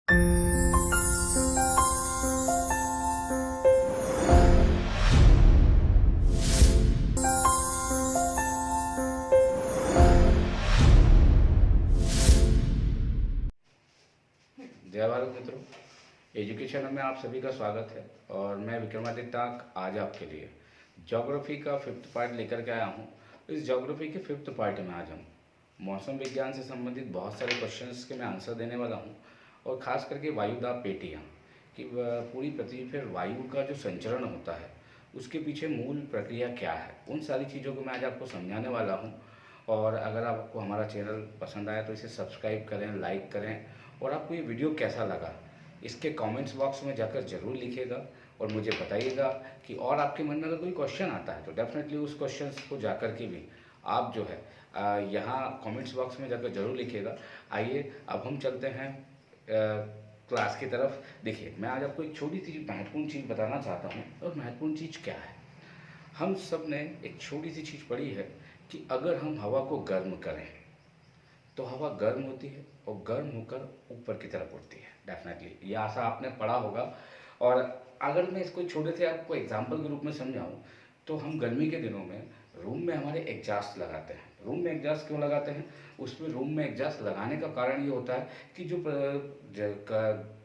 जय भारत मित्रों, एजुकेशन में आप सभी का स्वागत है। और मैं विक्रमादित्य आज आपके लिए ज्योग्राफी का 5th पार्ट लेकर के आया हूँ। इस ज्योग्राफी के 5th पार्ट में आज हम मौसम विज्ञान से संबंधित बहुत सारे क्वेश्चंस के मैं आंसर देने वाला हूँ। और ख़ास करके वायुदाब पेटियाँ कि पूरी पृथ्वी पर वायु का जो संचरण होता है उसके पीछे मूल प्रक्रिया क्या है, उन सारी चीज़ों को मैं आज आपको समझाने वाला हूँ। और अगर आपको हमारा चैनल पसंद आया तो इसे सब्सक्राइब करें, लाइक करें। और आपको ये वीडियो कैसा लगा इसके कमेंट्स बॉक्स में जाकर ज़रूर लिखिएगा और मुझे बताइएगा कि और आपके मन में अगर कोई क्वेश्चन आता है तो डेफिनेटली उस क्वेश्चन को जाकर के भी आप जो है यहाँ कमेंट्स बॉक्स में जाकर ज़रूर लिखिएगा। आइए अब हम चलते हैं क्लास की तरफ। देखिए, मैं आज आपको एक छोटी सी महत्वपूर्ण चीज़ बताना चाहता हूँ। और महत्वपूर्ण चीज़ क्या है, हम सब ने एक छोटी सी चीज़ पढ़ी है कि अगर हम हवा को गर्म करें तो हवा गर्म होती है और गर्म होकर ऊपर की तरफ उड़ती है। डेफिनेटली ये ऐसा आपने पढ़ा होगा। और अगर मैं इसको छोटे से आपको एग्जाम्पल के रूप में समझाऊं तो हम गर्मी के दिनों में रूम में हमारे एग्जॉस्ट लगाते हैं। रूम में एग्जॉस्ट क्यों लगाते हैं? उसमें रूम में एग्जॉस्ट लगाने का कारण ये होता है कि जो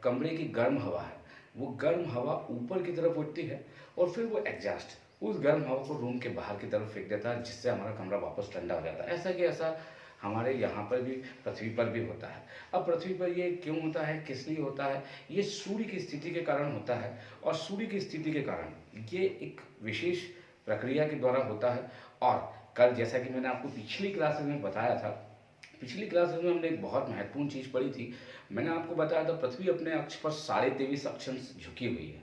कमरे की गर्म हवा है वो गर्म हवा ऊपर की तरफ उठती है और फिर वो एग्जॉस्ट उस गर्म हवा को रूम के बाहर की तरफ फेंक देता है, जिससे हमारा कमरा वापस ठंडा हो जाता है। ऐसा कि ऐसा हमारे यहाँ पर भी, पृथ्वी पर भी होता है। अब पृथ्वी पर ये क्यों होता है, किस लिए होता है? ये सूर्य की स्थिति के कारण होता है। और सूर्य की स्थिति के कारण ये एक विशेष प्रक्रिया के द्वारा होता है। और कल जैसा कि मैंने आपको पिछली क्लास में बताया था, पिछली क्लास में हमने एक बहुत महत्वपूर्ण चीज़ पढ़ी थी। मैंने आपको बताया था पृथ्वी अपने अक्ष पर 23.5 अक्षांश झुकी हुई है।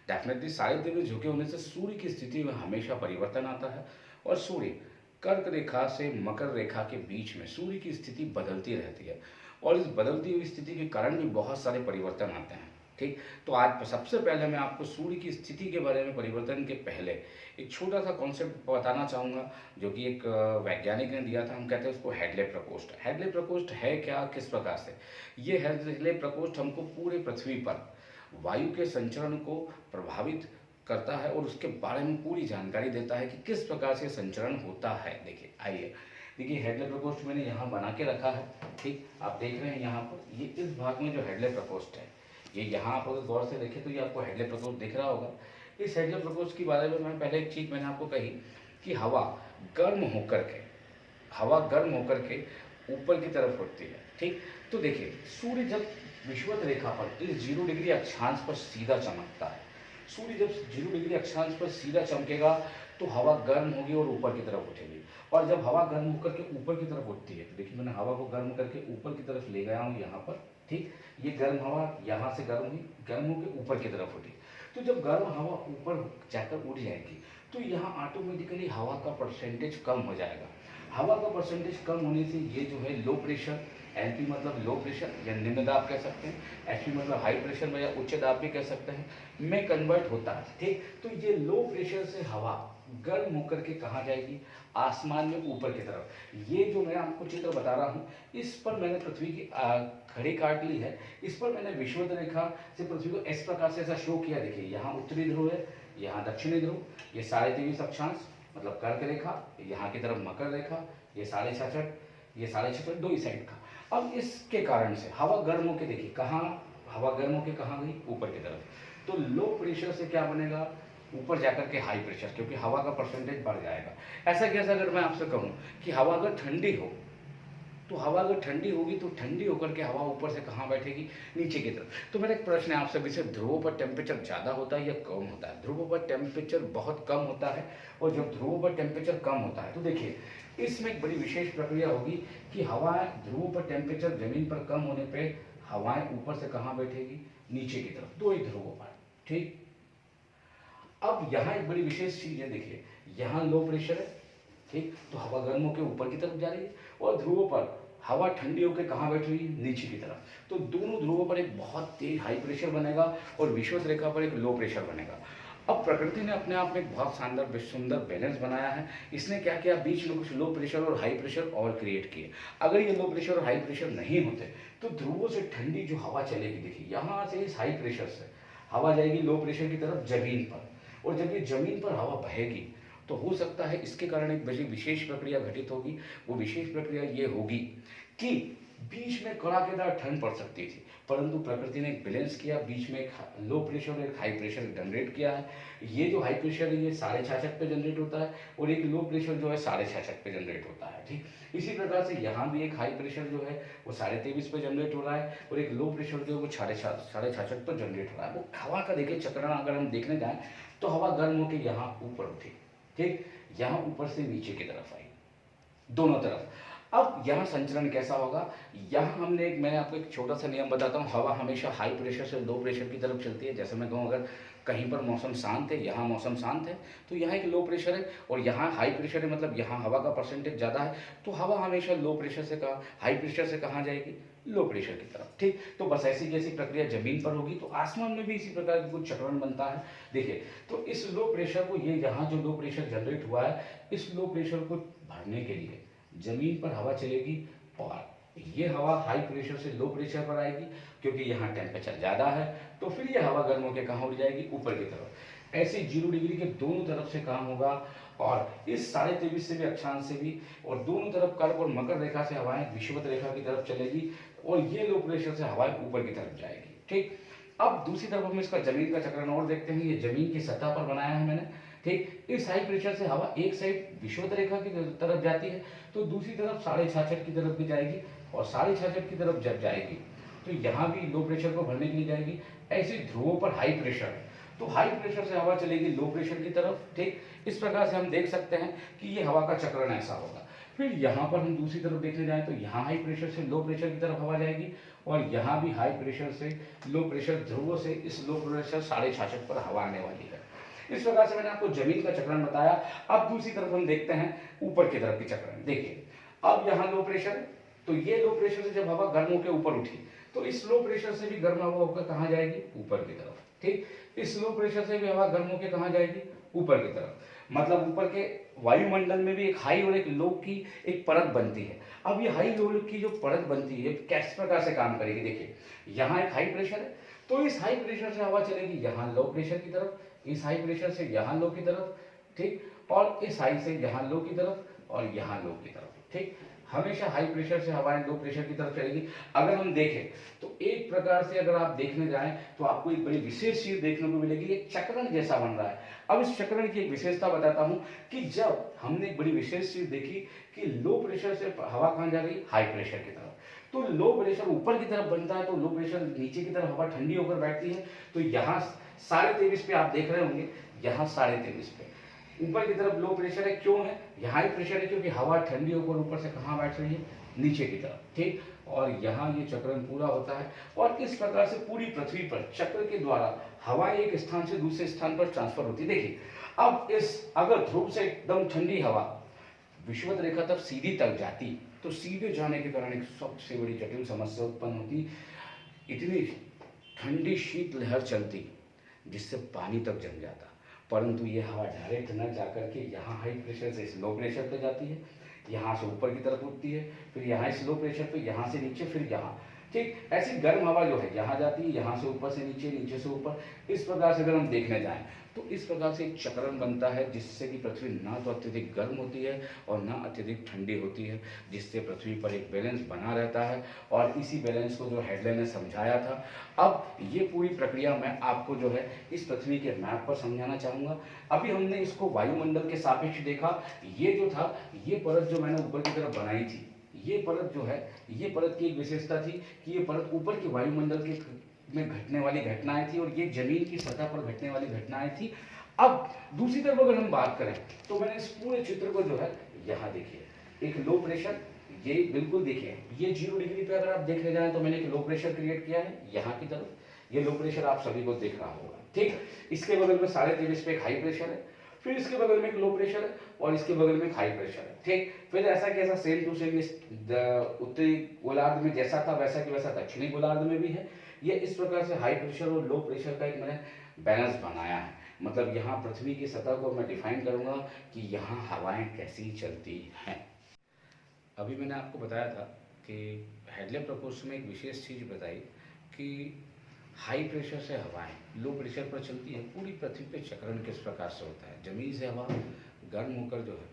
डेफिनेटली 23.5 झुके होने से सूर्य की स्थिति में हमेशा परिवर्तन आता है। और सूर्य कर्क रेखा से मकर रेखा के बीच में सूर्य की स्थिति बदलती रहती है। और इस बदलती हुई स्थिति के कारण भी बहुत सारे परिवर्तन आते हैं। ठीक, तो आज सबसे पहले मैं आपको सूर्य की स्थिति के बारे में, परिवर्तन के पहले एक छोटा सा कॉन्सेप्ट बताना चाहूँगा जो कि एक वैज्ञानिक ने दिया था। हम कहते हैं उसको हेडले प्रकोष्ठ। हेडले प्रकोष्ठ है क्या, किस प्रकार से? ये हेडले प्रकोष्ठ हमको पूरे पृथ्वी पर वायु के संचरण को प्रभावित करता है और उसके बारे में पूरी जानकारी देता है कि किस प्रकार से संचरण होता है। देखिए, आइए देखिए, हेडले प्रकोष्ठ मैंने यहाँ बना के रखा है। ठीक, आप देख रहे हैं यहाँ पर ये इस भाग में जो हेडले प्रकोष्ठ है, ये यहाँ आप अगर गौर से देखें तो ये आपको हेडले प्रकोष्ठ दिख रहा होगा। इस हेडले प्रकोष्ठ के बारे में मैं पहले एक चीज़ मैंने आपको कही कि हवा गर्म होकर के ऊपर की तरफ उठती है। ठीक, तो देखिए, सूर्य जब विषुवत रेखा पर इस 0 डिग्री अक्षांश पर सीधा चमकता है, सूर्य जब 0 डिग्री अक्षांश पर सीधा चमकेगा तो हवा गर्म होगी और ऊपर की तरफ उठेगी। और जब हवा गर्म होकर के ऊपर की तरफ उठती है तो देखिए, मैंने हवा को गर्म करके ऊपर की तरफ ले गया हूँ यहाँ पर। ठीक, ये गर्म हवा यहाँ से गर्म हुई, गर्म होकर ऊपर की तरफ उठी। तो जब गर्म हवा ऊपर जाकर उड़ जाएगी तो यहाँ ऑटोमेटिकली हवा का परसेंटेज कम हो जाएगा। हवा का परसेंटेज कम होने से ये जो है लो प्रेशर, एलपी मतलब लो प्रेशर या निम्न दाब कह सकते हैं, एचपी मतलब हाई प्रेशर या उच्च दाब भी कह सकते हैं, में कन्वर्ट होता है। ठीक, तो ये लो प्रेशर से हवा गर्म होकर के कहाँ जाएगी? आसमान में ऊपर की तरफ। ये जो मैं आपको चित्र बता रहा हूँ इस पर मैंने पृथ्वी की घड़ी काट ली है। इस पर मैंने विषुवत रेखा से पृथ्वी को इस प्रकार से ऐसा शो किया। देखिए, यहाँ उत्तरी ध्रुव है, यहाँ दक्षिणी ध्रुव, ये 23.5 अक्षांश मतलब कर्क रेखा, यहाँ की तरफ मकर रेखा, ये 66.5, ये 66.5 दो ही साइड का। अब इसके कारण से हवा गर्म होकर, देखिए कहाँ हवा गर्म होकर कहाँ गई? ऊपर की तरफ। तो लो प्रेशर से क्या बनेगा? ऊपर जाकर के हाई प्रेशर, क्योंकि हवा का परसेंटेज बढ़ जाएगा। ऐसा कैसा? अगर मैं आपसे कहूँ कि हवा अगर ठंडी हो तो हवा अगर ठंडी होगी तो ठंडी होकर के हवा ऊपर से कहाँ बैठेगी? नीचे की तरफ। तो मेरा एक प्रश्न है आपसे, वैसे ध्रुवों पर टेम्परेचर ज़्यादा होता है या कम होता है? ध्रुवों पर टेम्परेचर बहुत कम होता है। और जब ध्रुवों पर टेम्परेचर कम होता है तो देखिए, इसमें एक बड़ी विशेष प्रक्रिया होगी कि हवाएं ध्रुवों पर टेम्परेचर जमीन पर कम होने पर हवाएं ऊपर से कहाँ बैठेगी? नीचे की तरफ, दो ही ध्रुवों पर। ठीक, अब यहाँ एक बड़ी विशेष चीज़ है। देखिए, यहाँ लो प्रेशर है। ठीक, तो हवा गर्म होकर ऊपर की तरफ जा रही है और ध्रुवों पर हवा ठंडी होकर कहाँ बैठ रही है? नीचे की तरफ। तो दोनों ध्रुवों पर एक बहुत तेज हाई प्रेशर बनेगा और विषुवत रेखा पर एक लो प्रेशर बनेगा। अब प्रकृति ने अपने आप में एक बहुत शानदार सुंदर बैलेंस बनाया है। इसने क्या किया? बीच में कुछ लो प्रेशर और हाई प्रेशर और क्रिएट किए। अगर ये लो प्रेशर और हाई प्रेशर नहीं होते तो ध्रुवों से ठंडी जो हवा चलेगी, देखिए यहाँ से इस हाई प्रेशर से हवा जाएगी लो प्रेशर की तरफ जमीन पर, और जब ये जमीन पर हवा बहेगी तो हो सकता है इसके कारण एक बड़ी विशेष प्रक्रिया घटित होगी। वो विशेष प्रक्रिया ये होगी कि बीच में कड़ाकेदार ठंड पड़ सकती थी, परंतु प्रकृति ने एक बैलेंस किया, बीच में एक लो प्रेशर और एक हाई प्रेशर जनरेट किया है। ये जो हाई प्रेशर है ये 66.5 पे जनरेट होता है, और एक लो प्रेशर जो है 66.5 पे जनरेट होता है। ठीक इसी प्रकार से यहाँ भी एक हाई प्रेशर जो है वो 23.5 पे जनरेट हो रहा है, और एक लो प्रेशर जो है वो 66.5 पर जनरेट हो रहा है। वो हवा का देखिए चक्रण अगर हम देखने जाएं तो हवा गर्म होकर यहाँ ऊपर उठी, ठीक, यहाँ ऊपर से नीचे की तरफ आई, दोनों तरफ। अब यहाँ संचरण कैसा होगा, यहाँ हमने मैं आपको एक छोटा सा नियम बताता हूँ। हवा हमेशा हाई प्रेशर से लो प्रेशर की तरफ चलती है। जैसे मैं कहूँ अगर कहीं पर मौसम शांत है, यहाँ मौसम शांत है, तो यहाँ एक लो प्रेशर है और यहाँ हाई प्रेशर है, मतलब यहाँ हवा का परसेंटेज ज़्यादा है, तो हवा हमेशा लो प्रेशर से हाई प्रेशर से कहाँ जाएगी, लो प्रेशर की तरफ। ठीक, तो बस ऐसी जैसी प्रक्रिया जमीन पर होगी तो आसमान में भी इसी प्रकार की कुछ चक्रण बनता है। देखिए, तो इस लो प्रेशर को, ये यहाँ जो लो प्रेशर जनरेट हुआ है, इस लो प्रेशर को भरने के लिए जमीन पर हवा चलेगी, और ये हवा हाई प्रेशर से लो प्रेशर पर आएगी, क्योंकि यहाँ टेम्परेचर ज़्यादा है, तो फिर ये हवा गर्म होकर कहाँ उड़ जाएगी, ऊपर की तरफ। ऐसे 0 डिग्री के दोनों तरफ से काम होगा, और इस 23.5 से भी अक्षांश से भी, और दोनों तरफ कर्क और मकर रेखा से हवाएं विषुवत रेखा की तरफ चलेगी, और ये लो प्रेशर से हवाएं ऊपर की तरफ जाएगी। ठीक, अब दूसरी तरफ हम इसका जमीन का चक्रण और देखते हैं। ये जमीन की सतह पर बनाया है मैंने। ठीक, इस हाई प्रेशर से हवा एक साइड विषुवत रेखा की तरफ जाती है, तो दूसरी तरफ 66.5 की तरफ भी जाएगी, और 66.5 की तरफ जब जाएगी तो यहाँ भी लो प्रेशर को भरने के लिए जाएगी। ऐसे ध्रुवों पर हाई प्रेशर है, तो हाई प्रेशर से हवा चलेगी लो प्रेशर की तरफ। ठीक, इस प्रकार से हम देख सकते हैं कि ये हवा का चक्रण ऐसा होगा। फिर यहाँ पर हम दूसरी तरफ देखने जाएं तो यहाँ हाई प्रेशर से लो प्रेशर की तरफ हवा जाएगी, और यहाँ भी हाई प्रेशर से लो प्रेशर, ध्रुवों से इस लो प्रेशर 66.5 पर हवा आने वाली है। इस प्रकार से मैंने आपको जमीन का चक्रण बताया। अब दूसरी तरफ हम देखते हैं ऊपर की तरफ की चक्रण। देखिए, अब यहाँ लो प्रेशर, तो ये लो प्रेशर से जब हवा गर्म होकर ऊपर उठी, तो इस लो प्रेशर से भी गर्म हवा होकर कहाँ जाएगी, ऊपर की तरफ। ठीक, इस लो प्रेशर से भी हवा गर्म होकर कहाँ जाएगी, ऊपर की तरफ। मतलब ऊपर के वायुमंडल में भी एक हाई और एक लो की एक परत बनती है। अब ये हाई लो की जो परत बनती है किस प्रकार से काम करेगी, देखिए यहाँ एक हाई प्रेशर है, तो इस हाई प्रेशर से हवा चलेगी यहाँ लो प्रेशर की तरफ, इस हाई प्रेशर से यहाँ लो की तरफ। ठीक, और इस हाई से यहाँ लो की तरफ, और यहाँ लो की तरफ। ठीक, हमेशा हाई प्रेशर से हवाएं लो प्रेशर की तरफ चलेगी। अगर हम देखें तो एक प्रकार से अगर आप देखने जाएं तो आपको एक बड़ी विशेष चीज देखने को मिलेगी, एक चक्रण जैसा बन रहा है। अब इस चक्रण की एक विशेषता बताता हूं कि जब हमने एक बड़ी विशेष चीज देखी कि लो प्रेशर से हवा कहां जा रही, हाई प्रेशर की तरफ, तो लो प्रेशर ऊपर की तरफ बनता है, तो लो प्रेशर नीचे की तरफ हवा ठंडी होकर बैठती है। तो यहाँ 23.5 पे आप देख रहे होंगे, यहाँ 23.5 पे ऊपर की तरफ लो प्रेशर है। क्यों है, यहाँ ही प्रेशर है क्योंकि हवा ठंडी होकर ऊपर से कहाँ बैठ रही है, नीचे की तरफ। ठीक, और यहाँ ये चक्रण पूरा होता है, और इस प्रकार से पूरी पृथ्वी पर चक्र के द्वारा हवा एक स्थान से दूसरे स्थान पर ट्रांसफर होती है। देखिए, अब इस अगर ध्रुव से एकदम ठंडी हवा विषुवत रेखा तक सीधी तक जाती, तो सीधे जाने के कारण एक सबसे बड़ी जटिल समस्या उत्पन्न होती। इतनी ठंडी शीत लहर चलती जिससे पानी तक जम जाता, परंतु ये हवा डायरेक्ट न जाकर के यहाँ हाई प्रेशर से लो प्रेशर पे जाती है, यहाँ से ऊपर की तरफ उठती है, फिर यहाँ इस लो प्रेशर पे, यहाँ से नीचे, फिर यहाँ। ठीक, ऐसी गर्म हवा जो है यहाँ जाती है, यहाँ से ऊपर से नीचे, नीचे से ऊपर। इस प्रकार से अगर हम देखने जाएं तो इस प्रकार से एक चक्रण बनता है, जिससे कि पृथ्वी ना तो अत्यधिक गर्म होती है और ना अत्यधिक ठंडी होती है, जिससे पृथ्वी पर एक बैलेंस बना रहता है। और इसी बैलेंस को जो हेडलाइन ने समझाया था, अब ये पूरी प्रक्रिया मैं आपको जो है इस पृथ्वी के मैप पर समझाना चाहूँगा। अभी हमने इसको वायुमंडल के सापेक्ष देखा। ये जो था, ये परत जो मैंने ऊपर की तरफ बनाई थी, ये परत जो है, ये परत की एक विशेषता थी कि ये परत ऊपर के वायुमंडल के में घटने वाली घटनाएं थी, और ये जमीन की सतह पर घटने वाली घटनाएं थी। अब दूसरी तरफ अगर हम बात करें तो मैंने इस पूरे चित्र को जो है, यहाँ देखिए एक लो प्रेशर, ये बिल्कुल देखिए ये 0 डिग्री पे अगर आप देखने जाएं तो मैंने एक लो प्रेशर क्रिएट किया है यहाँ की तरफ, ये लो प्रेशर आप सभी को देख रहा होगा। ठीक, इसके बगल में 23.5 पे एक हाई प्रेशर है, फिर इसके बगल में एक लो प्रेशर है, और इसके बगल में एक हाई प्रेशर है। ठीक, फिर ऐसा कैसा सेम टू सेम उत्तरी गोलार्ध में जैसा था वैसा कि वैसा दक्षिणी गोलार्ध में भी है। ये इस प्रकार से हाई प्रेशर और लो प्रेशर का एक मैंने बैलेंस बनाया है। मतलब यहाँ पृथ्वी की सतह को मैं डिफाइन करूंगा कि यहाँ हवाएं कैसी चलती हैं। अभी मैंने आपको बताया था कि हेडले प्रकोष्ठ में एक विशेष चीज़ बताई कि हाई प्रेशर से हवाएं लो प्रेशर पर चलती है। पूरी पृथ्वी पे चक्रण किस प्रकार से होता है, जमीन से हवा गर्म होकर जो है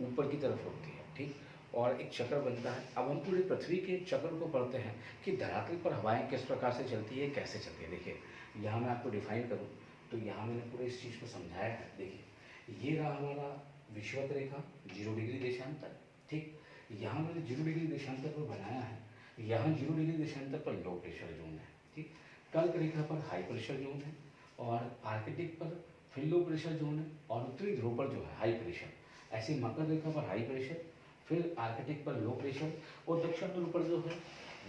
ऊपर की तरफ उठती है, ठीक, और एक चक्र बनता है। अब हम पूरी पृथ्वी के चक्र को पढ़ते हैं कि धरातल पर हवाएं किस प्रकार से चलती है, कैसे चलती है। देखिए यहाँ मैं आपको डिफाइन करूँ तो यहाँ मैंने पूरे इस चीज़ को समझाया है। देखिए ये रहा हमारा विषुवत रेखा 0 डिग्री देशांतर, ठीक, यहाँ मैंने 0 डिग्री देशांतर पर बनाया है, यहाँ 0 डिग्री देशांतर पर लो प्रेशर जोन है, ठीक, कर्क रेखा पर हाई प्रेशर जोन है और आर्कटिक पर फिर लो प्रेशर जोन है और उत्तरी ध्रुव पर जो है हाई प्रेशर। ऐसे मकर रेखा पर हाई प्रेशर, फिर आर्कटिक पर लो प्रेशर और दक्षिण ध्रुव पर जो है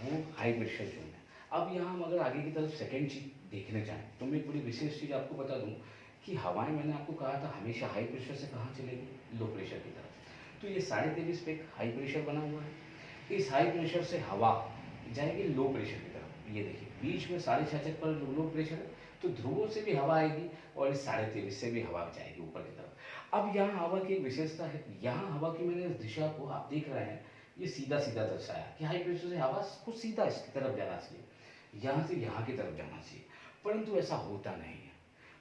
वो हाई प्रेशर जोन है। अब यहाँ हम अगर आगे की तरफ सेकेंड चीज देखने चाहें तो मैं पूरी विशेष चीज़ आपको बता दूँ कि हवाएं मैंने आपको कहा था हमेशा हाई प्रेशर से कहाँ चलेगी, लो प्रेशर की तरफ। तो ये 23.5 पे एक हाई प्रेशर बना हुआ है। इस हाई प्रेशर से हवा जाएगी लो प्रेशर की तरफ। ये देखिए बीच में 66.5 पर लो प्रेशर है, तो ध्रुवों से भी हवा आएगी और इस 23.5 से भी हवा जाएगी ऊपर की तरफ। अब यहाँ हवा की एक विशेषता है, यहाँ हवा की मैंने इस दिशा को आप देख रहे हैं ये सीधा सीधा दर्शाया कि हाई प्रेशर से हवा को सीधा इसकी तरफ जाना चाहिए, यहाँ से यहाँ की तरफ जाना चाहिए, परंतु ऐसा होता नहीं है।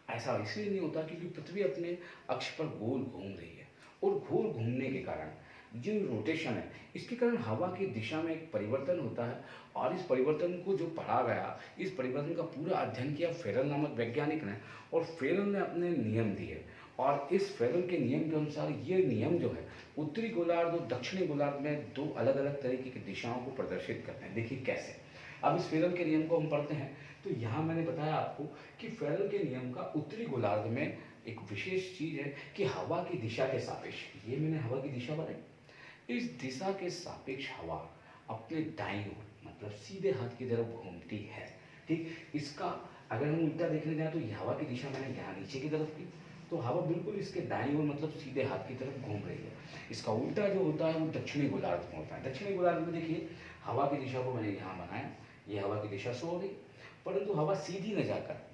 ऐसा इसलिए नहीं होता क्योंकि पृथ्वी अपने अक्ष पर गोल घूम रही है और गोल घूमने के कारण जो रोटेशन है इसके कारण हवा की दिशा में एक परिवर्तन होता है और इस परिवर्तन को जो पढ़ा गया, इस परिवर्तन का पूरा अध्ययन किया फेरल नामक वैज्ञानिक ने और फेरल ने अपने नियम दिए और इस फेरल के नियम के अनुसार ये नियम जो है उत्तरी गोलार्ध और दक्षिणी गोलार्ध में दो अलग अलग तरीके की दिशाओं को प्रदर्शित करते हैं। देखिए कैसे, अब इस फेरल के नियम को हम पढ़ते हैं तो यहाँ मैंने बताया आपको कि फेरल के नियम का उत्तरी गोलार्ध में एक विशेष चीज है कि हवा की दिशा के सापेक्ष, ये मैंने हवा की दिशा बनाई, इस दिशा के सापेक्ष हवा अपने दाईं ओर मतलब सीधे हाथ की तरफ घूमती है, ठीक। इसका अगर हम उल्टा देखने जाए तो ये हवा की दिशा मैंने यहाँ नीचे की तरफ की तो हवा बिल्कुल इसके दाईं ओर मतलब सीधे हाथ की तरफ घूम रही है। इसका उल्टा जो होता है वो दक्षिणी गोलार्ध में होता है। दक्षिणी गोलार्ध में देखिए हवा की दिशा को मैंने यहाँ बनाया, ये हवा की दिशा शो हो रही, परंतु हवा सीधी न जाकर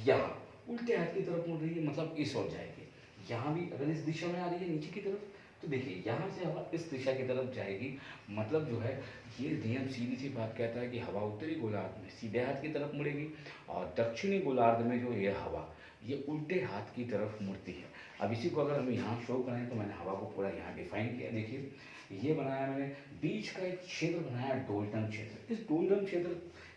यहाँ उल्टे हाथ की तरफ मुड़ रही है, मतलब इस ओर जाएगी। यहाँ भी अगर इस दिशा में आ रही है नीचे की तरफ तो देखिए यहाँ से हवा इस दिशा की तरफ जाएगी, मतलब जो है ये नियम सीधी सी बात कहता है कि हवा उत्तरी गोलार्ध में सीधे हाथ की तरफ मुड़ेगी और दक्षिणी गोलार्ध में जो ये हवा ये उल्टे हाथ की तरफ मुड़ती है। अब इसी को अगर हम यहाँ शो करें तो मैंने हवा को पूरा यहाँ डिफाइन किया। देखिए ये बनाया मैंने, बीच का एक क्षेत्र बनाया डोल्टन क्षेत्र। इस डोल्टन क्षेत्र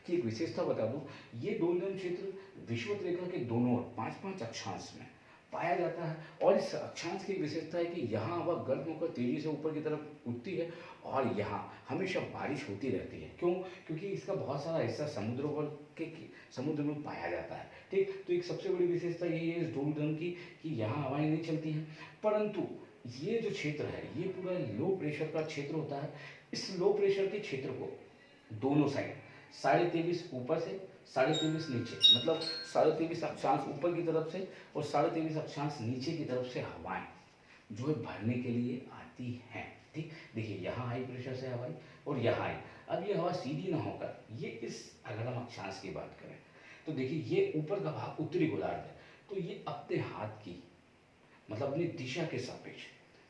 की एक विशेषता बता दूं, ये डोल्टन क्षेत्र विषुवत रेखा के दोनों ओर 5-5 अक्षांश में पाया जाता है और इस अक्षांश की विशेषता है कि यहाँ हवा गर्म होकर तेजी से ऊपर की तरफ उठती है और यहाँ हमेशा बारिश होती रहती है। क्यों? क्योंकि इसका बहुत सारा हिस्सा समुद्र में पाया जाता है, ठीक। तो एक सबसे बड़ी विशेषता यही है इस डोल्टन की कि यहाँ हवाएं नहीं चलती हैं, परंतु ये जो क्षेत्र है ये पूरा लो प्रेशर का क्षेत्र होता है। इस लो प्रेशर के क्षेत्र को दोनों साइड 23.5 ऊपर से 23.5 नीचे, मतलब 23.5 अक्षांश ऊपर की तरफ से और 23.5 अक्षांश नीचे की तरफ से हवाएं जो है भरने के लिए आती हैं, ठीक। देखिए यहाँ हाई प्रेशर से हवाएं और यहाँ आई, अब ये हवा सीधी ना होकर ये इस, अगर हम अक्षांश की बात करें तो देखिए ये ऊपर का भाग उत्तरी गोलार्ध है, तो ये अपने हाथ की मतलब अपनी दिशा के सापेक्ष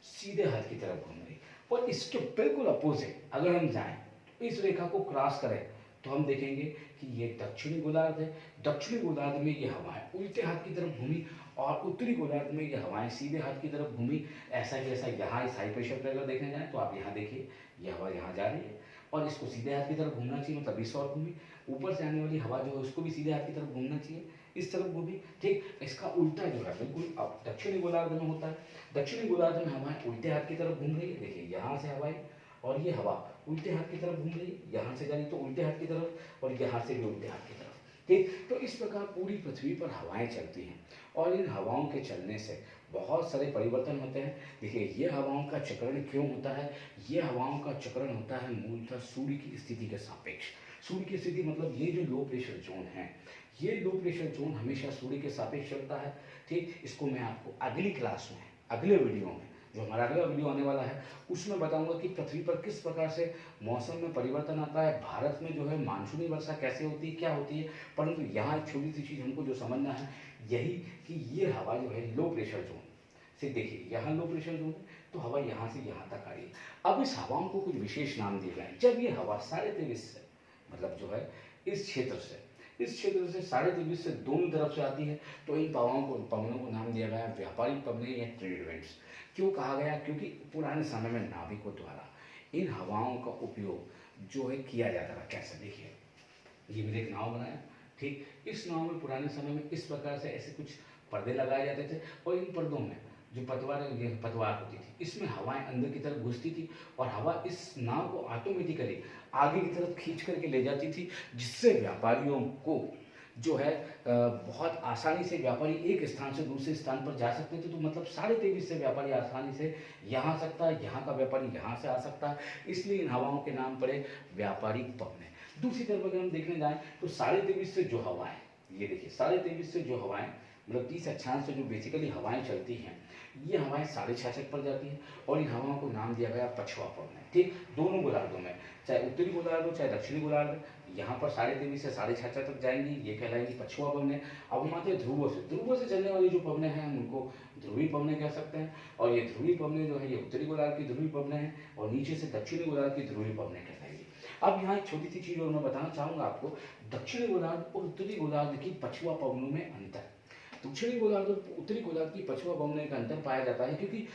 सीधे हाथ की तरफ घूम रही और इसके बिल्कुल अपोजिट अगर हम जाएं इस रेखा को क्रॉस करें तो हम देखेंगे कि ये दक्षिणी गोलार्ध है। दक्षिणी गोलार्ध में ये हवाएं उल्टे हाथ की तरफ घूमी और उत्तरी गोलार्ध में ये हवाएं सीधे हाथ की तरफ घूमी। ऐसा ही ऐसा यहाँ इस हाई प्रेशर पर अगर देखने जाए तो आप यहाँ देखिए ये हवा यहाँ जा रही है और इसको सीधे हाथ की तरफ घूमना चाहिए, मतलब इस ओर घूमी। ऊपर से आने वाली हवा जो है उसको भी सीधे हाथ की तरफ घूमना चाहिए, इस तरफ घूमी, ठीक। इसका उल्टा जो है बिल्कुल अब दक्षिणी गोलार्ध में होता है। दक्षिणी गोलार्ध में हवाएं उल्टे हाथ की तरफ घूम रही है। देखिए यहाँ से हवाएं और ये हवा उल्टे हाथ की तरफ घूम रही है, यहाँ से जा रही तो उल्टे हाथ की तरफ और यहाँ से भी उल्टे हाथ की तरफ, ठीक। तो इस प्रकार पूरी पृथ्वी पर हवाएं चलती हैं और इन हवाओं के चलने से बहुत सारे परिवर्तन होते हैं। देखिए ये हवाओं का चक्रण क्यों होता है? ये हवाओं का चक्रण होता है मूलतः सूर्य की स्थिति के सापेक्ष। सूर्य की स्थिति मतलब ये जो लो प्रेशर जोन है, ये लो प्रेशर जोन हमेशा सूर्य के सापेक्ष चलता है, ठीक। इसको मैं आपको अगली क्लास में, अगले वीडियो में, जो हमारा अगला वीडियो आने वाला है उसमें बताऊंगा कि पृथ्वी पर किस प्रकार से मौसम में परिवर्तन आता है, भारत में जो है मानसूनी वर्षा कैसे होती है, क्या होती है। परंतु यहाँ एक छोटी सी चीज़ हमको जो समझना है यही कि ये हवा जो है लो प्रेशर जोन से देखिए यहाँ लो प्रेशर जोन है, तो हवा यहाँ से यहाँ तक आ रही है। अब इस हवाओं को कुछ विशेष नाम दिए गए हैं। जब ये हवा 23.5 से मतलब जो है इस क्षेत्र से 23.5 से दोनों तरफ से आती है, तो इन पवनों को नाम दिया गया व्यापारिक पवने या ट्रेड विंड्स। क्यों कहा गया? क्योंकि पुराने समय में नाविकों द्वारा इन हवाओं का उपयोग जो है किया जाता था। कैसे? देखिए, ये मैंने एक नाव बनाया, ठीक। इस नाव में पुराने समय में इस प्रकार से ऐसे कुछ पर्दे लगाए जाते थे, और इन पर्दों में जो पतवार होती थी, इसमें हवाएं अंदर की तरफ घुसती थी, और हवा इस नाव को ऑटोमेटिकली आगे की तरफ खींच करके ले जाती थी, जिससे व्यापारियों को जो है बहुत आसानी से व्यापारी एक स्थान से दूसरे स्थान पर जा सकते थे। तो मतलब 23.5 से व्यापारी आसानी से यहाँ आ सकता है, यहाँ का व्यापारी यहाँ से आ सकता है, इसलिए इन हवाओं के नाम पड़े व्यापारिक पवने। दूसरी तरफ अगर हम देखने जाएं तो 23.5 से जो हवाएं, ये देखिए 23.5 से जो हवाएं मतलब 30 अक्षांश से जो बेसिकली हवाएं चलती हैं, ये हवाएं 66.5 पर जाती हैं, और इन हवाओं को नाम दिया गया पछुआ पवन। ठीक, दोनों गोलार्धों में, चाहे उत्तरी गोलार्ध हो चाहे दक्षिणी गोलार्ध, यहाँ पर 23.5 से 66.5 तक जाएंगी, ये कहलाएंगी पछुआ पवने। अब हम आते हैं ध्रुवों से चलने वाली जो पवने हैं हम उनको ध्रुवी पवने कह सकते हैं, और ये ध्रुवी पवने जो है ये उत्तरी गोलार्ध की ध्रुवी पवने हैं, और नीचे से दक्षिणी गोलार्ध की ध्रुवी पवने कहलाएंगी। अब यहाँ एक छोटी सी चीज और मैं बताना चाहूंगा आपको, दक्षिणी गोलार्ध और उत्तरी गोलार्ध की पछुआ पवनों में अंतर। दक्षिणी गोलार्ध और उत्तरी गोलार्ध की पछुआ पवनों का अंतर पाया जाता है क्योंकि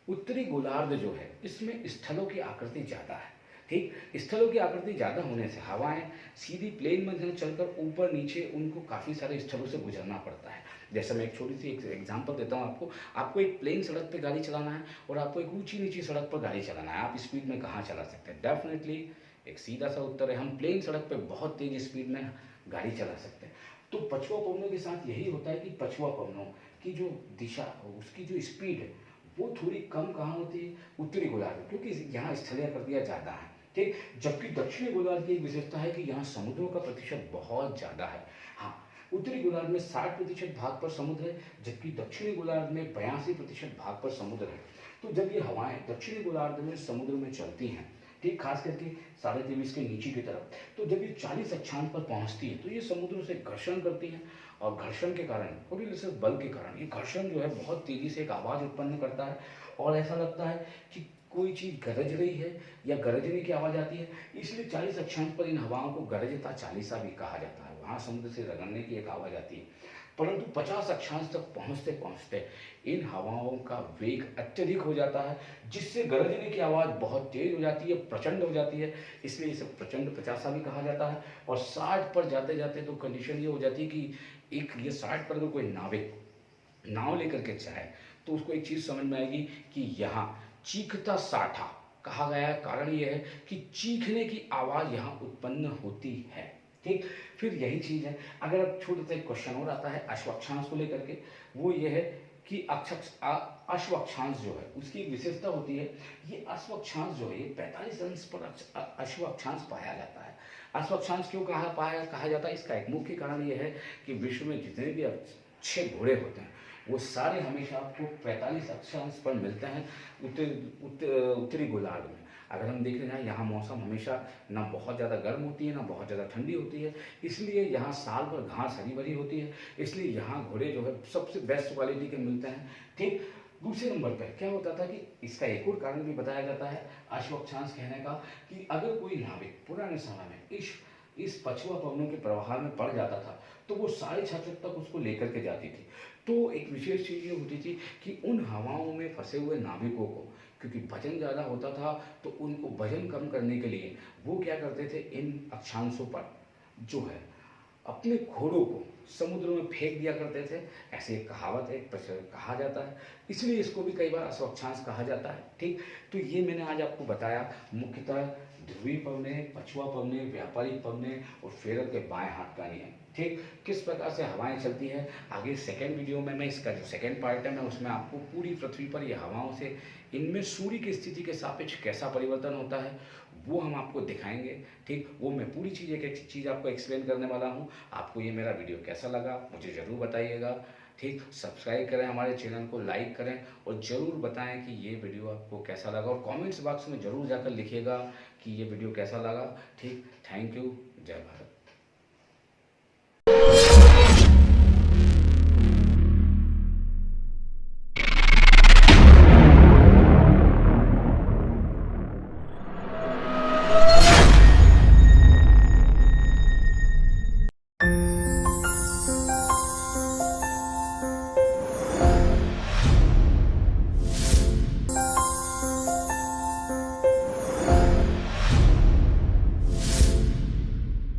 उत्तरी गोलार्ध जो है इसमें स्थलों की आकृति ज़्यादा है। ठीक, स्थलों की आकृति ज़्यादा होने से हवाएं सीधी प्लेन में चलकर ऊपर नीचे उनको काफ़ी सारे स्थलों से गुजरना पड़ता है। जैसे मैं एक छोटी सी एग्जांपल देता हूँ आपको एक प्लेन सड़क पे गाड़ी चलाना है और आपको एक ऊंची नीची सड़क पर गाड़ी चलाना है, आप स्पीड में कहाँ चला सकते हैं? डेफिनेटली एक सीधा सा उत्तर है, हम प्लेन सड़क पे बहुत तेज स्पीड में गाड़ी चला सकते हैं। तो पछुआ पवनों के साथ यही होता है कि पछुआ पवनों की जो दिशा, उसकी जो स्पीड है वो थोड़ी कम कहाँ होती है? उत्तरी गोलार्ध में, क्योंकि यहाँ स्थलीय आकृतियाँ ज़्यादा है। ठीक, जबकि दक्षिणी गोलार्ध की एक विशेषता है कि यहाँ समुद्रों का प्रतिशत बहुत ज़्यादा है। हाँ, उत्तरी गोलार्ध में 60% भाग पर समुद्र है, जबकि दक्षिणी गोलार्ध में 82% भाग पर समुद्र है। तो जब ये हवाएं दक्षिणी गोलार्ध में समुद्र में चलती हैं, ठीक, खास करके 23.5 के नीचे की तरफ, तो जब ये 40 अक्षांश पर पहुंचती है तो ये समुद्र से घर्षण करती हैं, और घर्षण के कारण कोरिलेशन बल के कारण ये घर्षण जो है बहुत तेजी से एक आवाज़ उत्पन्न करता है, और ऐसा लगता है कि कोई चीज़ गरज रही है या गरजने की आवाज़ आती है। इसलिए 40 अक्षांश पर इन हवाओं को गरजता चालीसा भी कहा जाता है, वहाँ समुद्र से रगड़ने की एक आवाज़ आती है। परंतु 50 अक्षांश तक पहुँचते पहुँचते इन हवाओं का वेग अत्यधिक हो जाता है, जिससे गरजने की आवाज़ बहुत तेज हो जाती है, प्रचंड हो जाती है, इसलिए इसे प्रचंड पचासा भी कहा जाता है। और 60 पर जाते जाते तो कंडीशन ये हो जाती है कि एक ये 60 पर अगर कोई नाविक नाव लेकर के जाए तो उसको एक चीज़ समझ में आएगी कि यहाँ चीखता साठा कहा गया है। कारण ये है कि चीखने की आवाज़ यहाँ उत्पन्न होती है। ठीक, फिर यही चीज़ है, अगर अब छोटे से क्वेश्चन और आता है अश्वक्षांश को लेकर के, वो ये है कि अश्वक्षांश जो है उसकी एक विशेषता होती है, ये अश्वक्षांश जो है ये 45 अंश पर अश्वक्षांश पाया जाता है। अश्वक्षांश क्यों कहा जाता है? इसका एक मुख्य कारण ये है कि विश्व में जितने भी अच्छे घोड़े होते हैं वो सारे हमेशा आपको 45 अक्षांश पर मिलते हैं उत्तरी गोलार्ध में। अगर हम देखें जाए यहाँ मौसम हमेशा ना बहुत ज़्यादा गर्म होती है ना बहुत ज़्यादा ठंडी होती है, इसलिए यहाँ साल भर घास हरी भरी होती है, इसलिए यहाँ घोड़े जो है सबसे बेस्ट क्वालिटी के मिलते हैं। ठीक, दूसरे नंबर पर क्या होता था कि इसका एक और कारण भी बताया जाता है अश्वक्षांश कहने का, कि अगर कोई नाविक पुराने समय में इस पछुआ पवनों के प्रवाह में पड़ जाता था तो वो 6.5 तक उसको लेकर के जाती थी। तो एक विशेष चीज़ ये होती थी कि उन हवाओं में फंसे हुए नाविकों को, क्योंकि वजन ज़्यादा होता था, तो उनको वजन कम करने के लिए वो क्या करते थे, इन अक्षांशों पर जो है अपने घोड़ों को समुद्र में फेंक दिया करते थे। ऐसे एक कहावत है, कहा जाता है, इसलिए इसको भी कई बार अश्वक्षांश कहा जाता है। ठीक, तो ये मैंने आज आपको बताया मुख्यतः ध्रुवीय पवने, पछुआ पवने, व्यापारिक पवने और फेरक के बाएं हाथ का नियम। ठीक, किस प्रकार से हवाएं चलती है, आगे सेकेंड वीडियो में मैं इसका जो सेकेंड पार्ट है मैं उसमें आपको पूरी पृथ्वी पर ये हवाओं से इनमें सूर्य की स्थिति के सापेक्ष कैसा परिवर्तन होता है वो हम आपको दिखाएंगे। ठीक, वो मैं पूरी चीज़ एक चीज़ आपको एक्सप्लेन करने वाला हूँ। आपको ये मेरा वीडियो कैसा लगा मुझे ज़रूर बताइएगा। ठीक, सब्सक्राइब करें हमारे चैनल को, लाइक करें और ज़रूर बताएं कि ये वीडियो आपको कैसा लगा, और कमेंट्स बॉक्स में ज़रूर जाकर लिखिएगा कि ये वीडियो कैसा लगा। ठीक, थैंक यू, जय भारत।